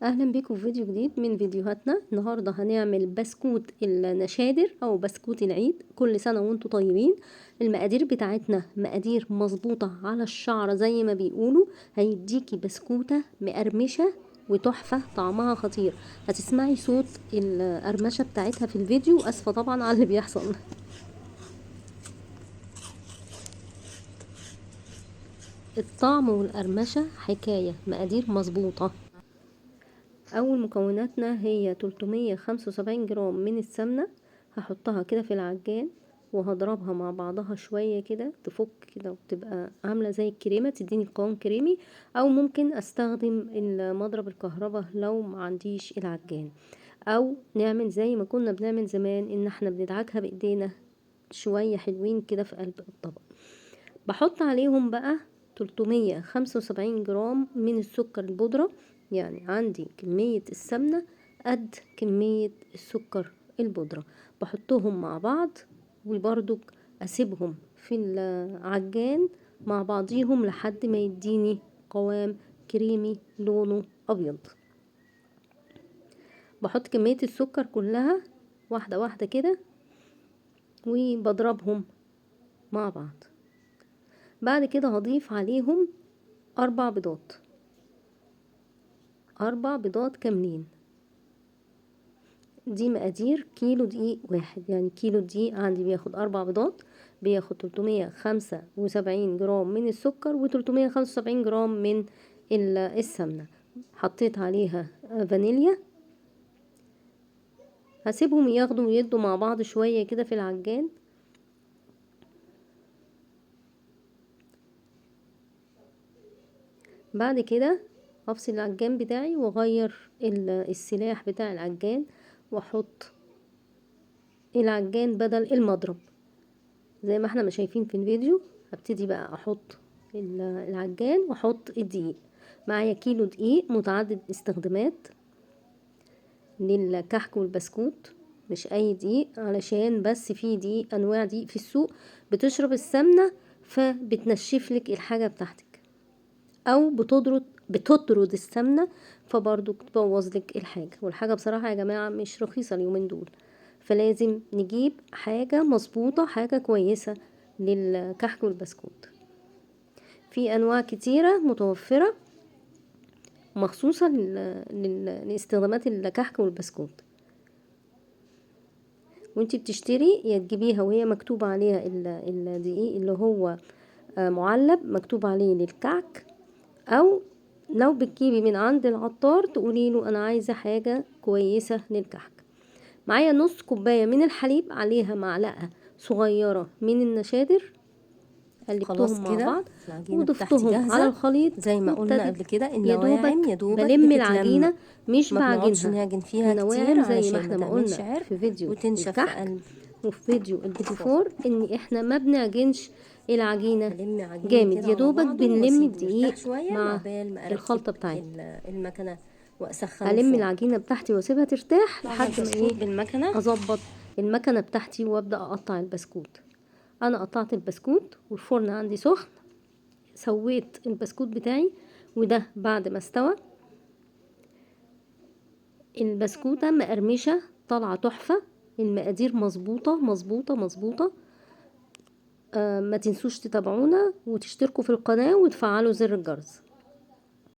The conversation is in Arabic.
اهلا بيكم في فيديو جديد من فيديوهاتنا. النهارده هنعمل بسكوت النشادر او بسكوت العيد. كل سنه وانتم طيبين. المقادير بتاعتنا مقادير مظبوطه على الشعره زي ما بيقولوا. هيديكي بسكوته مقرمشه وتحفه، طعمها خطير. هتسمعي صوت القرمشه بتاعتها في الفيديو. اسفه طبعا على اللي بيحصل. الطعم والقرمشه حكايه، مقادير مظبوطه. اول مكوناتنا هي 375 جرام من السمنه. هحطها كده في العجان وهضربها مع بعضها شويه كده تفك كده وتبقى عامله زي الكريمه، تديني قوام كريمي. او ممكن استخدم المضرب الكهرباء لو ما عنديش العجان، او نعمل زي ما كنا بنعمل زمان ان احنا بندعكها بايدينا شويه حلوين كده في قلب الطبق. بحط عليهم بقى 375 جرام من السكر البودرة. يعني عندي كمية السمنة قد كمية السكر البودرة. بحطهم مع بعض وبرضو اسيبهم في العجان مع بعضيهم لحد ما يديني قوام كريمي لونه ابيض. بحط كمية السكر كلها واحدة واحدة كده وبضربهم مع بعض. بعد كده هضيف عليهم 4 بيضات، 4 بيضات كاملين. دي مقادير كيلو دقيق واحد، يعني كيلو دقيق عندي بياخد 4 بيضات، بياخد 375 جرام من السكر و375 جرام من السمنة. حطيت عليها فانيليا. هسيبهم ياخدوا ويدوا مع بعض شوية كده في العجان. بعد كده هفصل العجان بتاعي واغير السلاح بتاع العجان واحط العجان بدل المضرب زي ما احنا ما شايفين في الفيديو. هبتدي بقى احط العجان واحط الدقيق. معايا كيلو دقيق متعدد استخدامات للكحك والبسكوت، مش اي دقيق، علشان بس في دقيق انواع دقيق في السوق بتشرب السمنة فبتنشف لك الحاجة بتاعتك، او بتطرد السمنة فبرضو تبوظ لك الحاجة. والحاجة بصراحة يا جماعة مش رخيصة اليومين دول، فلازم نجيب حاجة مظبوطة، حاجة كويسة للكحك والبسكوت. في انواع كتيرة متوفرة مخصوصة لاستخدامات الكحك والبسكوت. وانتي بتشتري يا تجيبيها وهي مكتوب عليها الدقيق اللي هو معلب مكتوب عليه للكعك، او لو بتجيبي من عند العطار تقولي له انا عايزة حاجة كويسة للكحك. معايا نص كوباية من الحليب، عليها معلقة صغيرة من النشادر، خلاص قلبتهم مع كده بعض العجينه بتاعتي وضفتهم على جاهزه الخليط زي ما قلنا قبل وابتدت كده. يدوبك النواعم يا دوبك بلم بتتلم، العجينة مش ما بنقعدش بعجنها. نعجن فيها كتير النواعم زي ما علشان ما احنا ما تعملش قلنا عرق في فيديو وتنشف في الكحك قلب وفي فيديو البيتي الفرن. فور ان احنا ما بنعجنش العجينة بلم عجيني جامد، كده يا على دوبك بعضه بنلم واسيبه يرتاح الدقيق شويه مع مع بال ما اركب الخلطة بتاعتنا. المكنه واسخن هلم الفرن. العجينة بتاعتي واسيبها ترتاح طبعا لحد ما البسكوت ايه بالمكنه. اظبط المكنة بتاعتي وابدأ اقطع البسكوت. انا قطعت البسكوت والفرن عندي سخن. سويت البسكوت بتاعي وده بعد ما استوى. البسكوتة مقرمشة طالعة تحفة. المقادير مظبوطة مظبوطة مظبوطة. ما تنسوش تتابعونا وتشتركوا في القناة وتفعلوا زر الجرس.